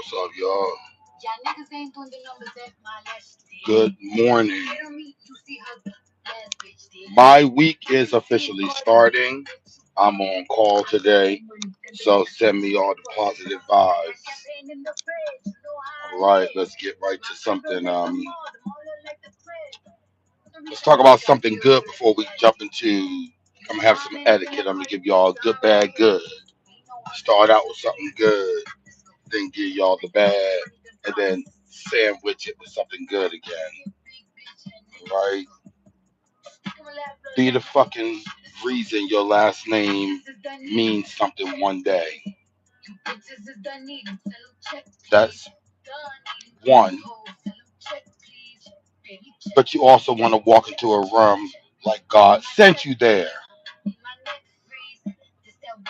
What's up, y'all? Good morning. My week is officially starting. I'm on call today, so send me all the positive vibes. All right, let's get right to something. Let's talk about something good before we jump into. I'm gonna have some etiquette. I'm gonna give y'all good, bad, good. Start out with something good, then give y'all the bad, and then sandwich it with something good again. Right? Be the fucking reason your last name means something one day. That's one. But you also want to walk into a room like God sent you there.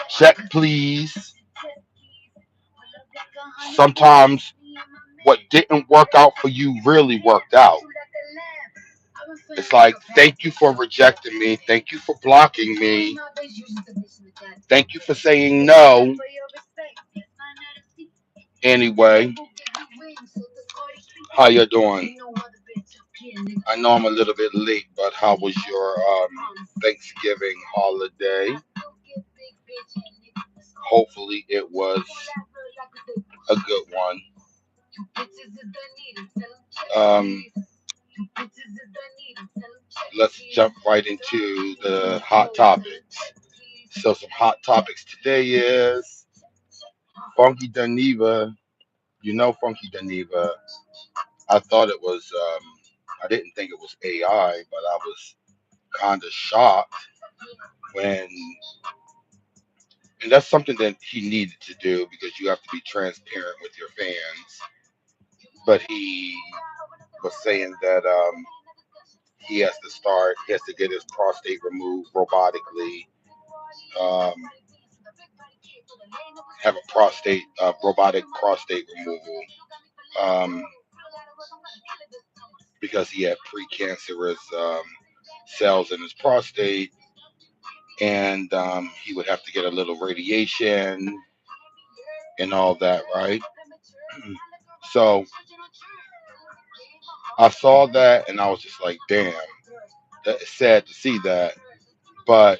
Check, please. Sometimes what didn't work out for you really worked out. It's like, thank you for rejecting me. Thank you for blocking me. Thank you for saying no. Anyway, how you doing? I know I'm a little bit late, but how was your Thanksgiving holiday? Hopefully it was a good one. Um, let's jump right into the hot topics. So some hot topics today is Funky Dineva. You know Funky Dineva. I thought it was I didn't think it was AI, but I was kind of shocked when, and that's something that he needed to do because you have to be transparent with your fans. But he was saying that he has to get his prostate removed robotically, um, have a robotic prostate removal, um, because he had precancerous cells in his prostate, and he would have to get a little radiation and all that, right? So I saw that and I was just like, damn, that is sad to see that. But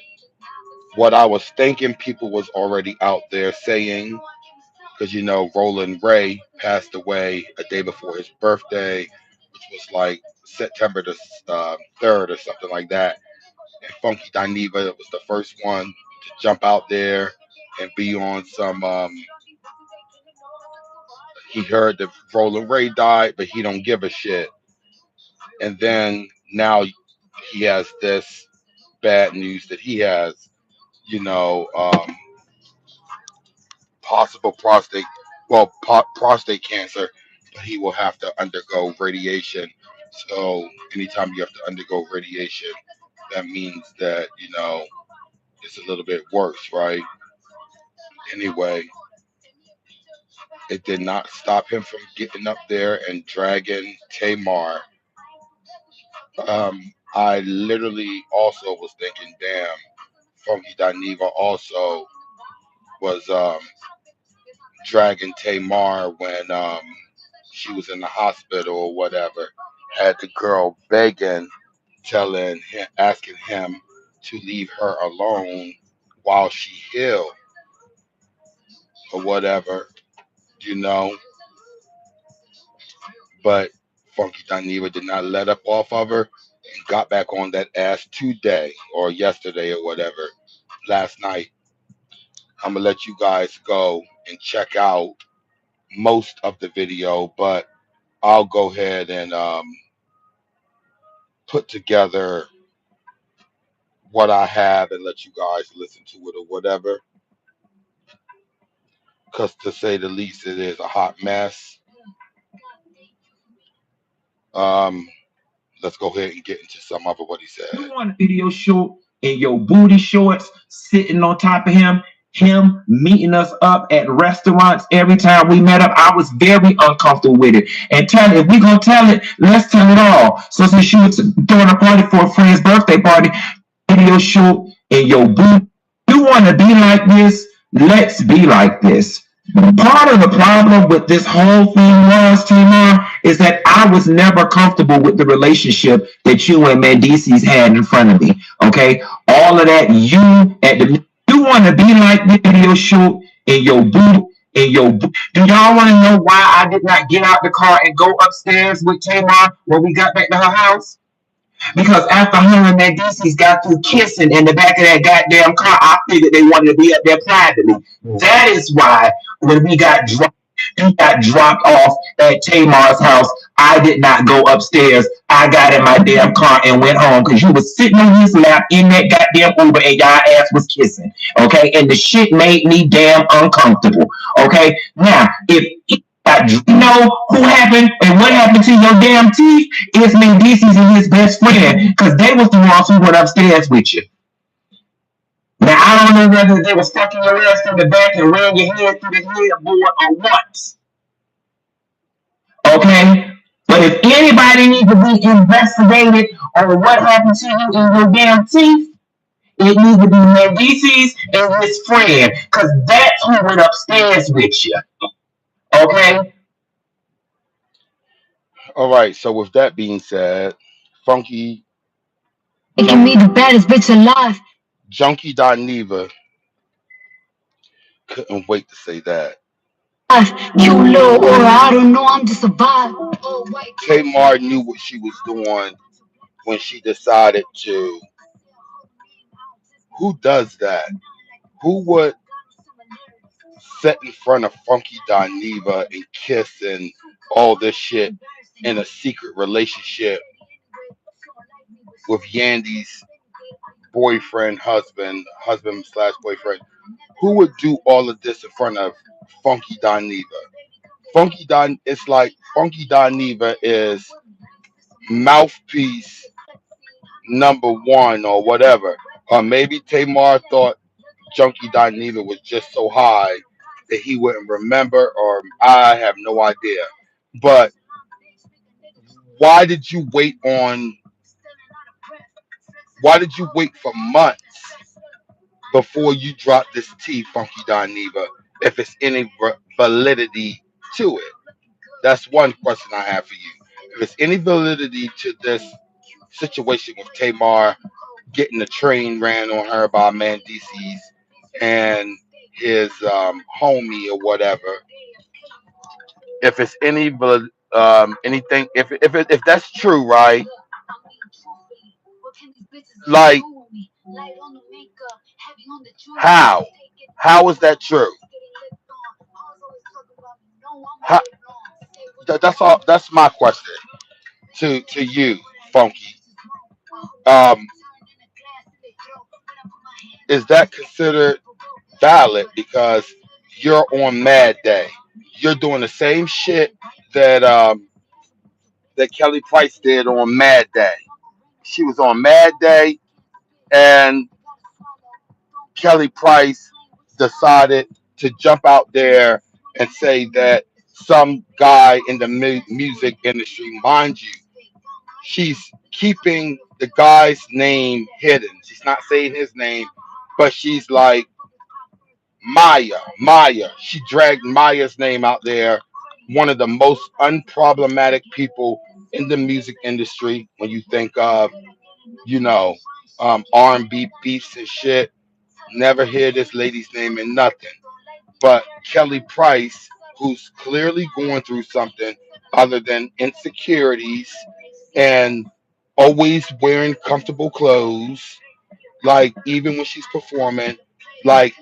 what I was thinking people was already out there saying, because Roland Ray passed away a day before his birthday, which was like September the 3rd or something like that. And Funky Dineva was the first one to jump out there and be on some. He heard that Roland Ray died, but he don't give a shit. And then now he has this bad news that he has, you know, um, possible prostate cancer, but he will have to undergo radiation. So anytime you have to undergo radiation, that means that it's a little bit worse, right? Anyway, it did not stop him from getting up there and dragging Tamar. I literally also was thinking, damn, Funky Dineva also was dragging Tamar when she was in the hospital or whatever. Had the girl begging, telling him, asking him to leave her alone while she healed or whatever, you know. But Funky Dineva did not let up off of her and got back on that ass today or yesterday or whatever, last night. I'm gonna let you guys go and check out most of the video, but I'll go ahead and put together what I have and let you guys listen to it or whatever. Because to say the least, it is a hot mess. Um, let's go ahead and get into some of what he said. You want a video shoot in your booty shorts, sitting on top of him meeting us up at restaurants every time we met up. I was very uncomfortable with it. And if we're gonna tell it, let's tell it all. So since you was throwing a party for a friend's birthday party, video shoot in your booty. You want to be like this? Let's be like this. Part of the problem with this whole thing was, Tamar, is that I was never comfortable with the relationship that you and Mendices had in front of me. Okay, all of that you want to be like the video shoot in your boot in your. Do y'all want to know why I did not get out the car and go upstairs with Tamar when we got back to her house? Because after her and that DC's got through kissing in the back of that goddamn car, I figured they wanted to be up there privately. That is why when we got dropped off at Tamar's house, I did not go upstairs. I got in my damn car and went home because you was sitting on his lap in that goddamn Uber and y'all ass was kissing. Okay, and the shit made me damn uncomfortable. Okay, now if you know who happened and what happened to your damn teeth, it's Mendices and his best friend because they was the ones who went upstairs with you. Now I don't know whether they were stuck in your ass from the back and ran your head through the headboard or what. Okay? But if anybody needs to be investigated on what happened to you in your damn teeth, it needs to be Mendices and his friend because that's who went upstairs with you. Okay? All right. So with that being said, Funky Making me the baddest bitch alive. Junkie Dineva couldn't wait to say that. You little aura, I don't know, I'm just a vibe. Tamar knew what she was doing when she decided to. Who does that? Who would sit in front of Funky Dineva and kiss and all this shit in a secret relationship with Yandy's boyfriend, husband slash boyfriend? Who would do all of this in front of Funky Dineva? It's like Funky Dineva is mouthpiece number one or whatever. Or maybe Tamar thought Junkie Dineva was just so high that he wouldn't remember, or I have no idea. But why did you wait on? Why did you wait for months before you dropped this T, Funky Dineva? If it's any validity to it, that's one question I have for you. If it's any validity to this situation with Tamar getting the train ran on her by Mandices and his homie or whatever, if it's anything, if that's true, right? Like, how how is that true? How, that's all. That's my question to you, Funky. Um, is that considered valid because you're on Mad Day? You're doing the same shit that that Kelly Price did on Mad Day. She was on Mad Day, and Kelly Price decided to jump out there and say that some guy in the music industry, mind you, she's keeping the guy's name hidden. She's not saying his name, but she's like Maya. She dragged Maya's name out there. One of the most unproblematic people in the music industry when you think of, you know, R&B beefs and shit. Never hear this lady's name in nothing. But Kelly Price, who's clearly going through something other than insecurities and always wearing comfortable clothes, like even when she's performing, like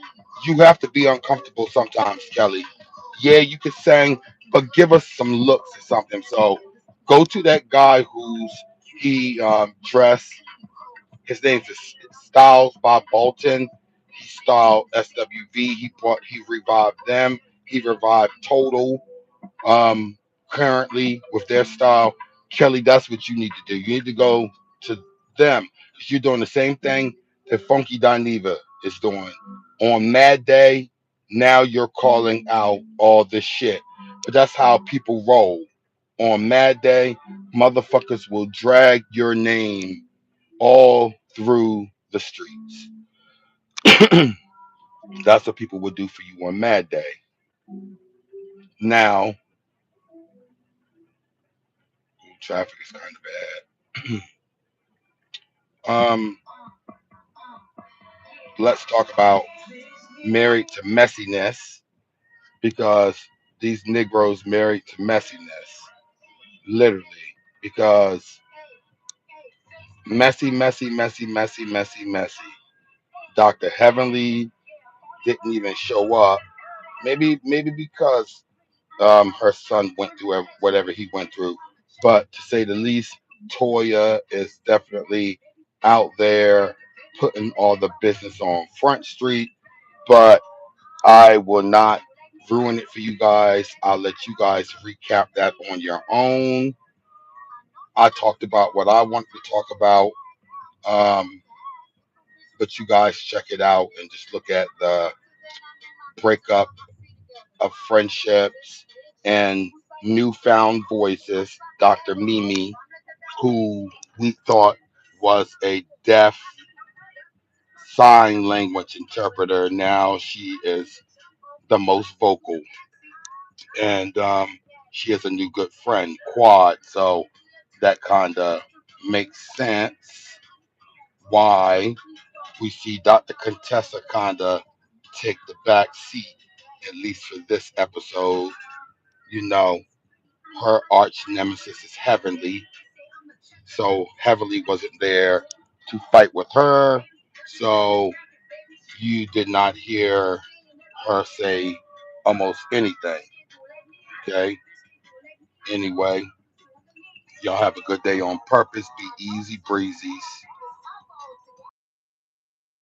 you have to be uncomfortable sometimes, Kelly. Yeah, you could sing, but give us some looks or something. So go to that guy who's he dressed. His name's Styles Bob Bolton. He styled SWV. He revived them. He revived Total. Um, Currently with their style, Kelly, that's what you need to do. You need to go to them because you're doing the same thing that Funky Dineva is doing on Mad Day. Now you're calling out all this shit, but that's how people roll on Mad Day. Motherfuckers will drag your name all through the streets. That's what people would do for you on Mad Day. Now, traffic is kind of bad. Let's talk about married to messiness because these Negroes married to messiness, literally, because messy, messy, messy, messy, messy, messy. Dr. Heavenly didn't even show up. Maybe because her son went through whatever he went through. But to say the least, Toya is definitely out there putting all the business on Front Street. But I will not ruin it for you guys. I'll let you guys recap that on your own. I talked about what I wanted to talk about. Um, but you guys check it out and just look at the breakup of friendships and newfound voices. Dr. Mimi, who we thought was a deaf sign language interpreter, now she is the most vocal. And she has a new good friend, Quad. So that kind of makes sense why we see Dr. Contessa kind of take the back seat, at least for this episode. You know, her arch nemesis is Heavenly, so Heavenly wasn't there to fight with her. So you did not hear her say almost anything. Okay. Anyway, y'all have a good day on purpose. Be easy breezies.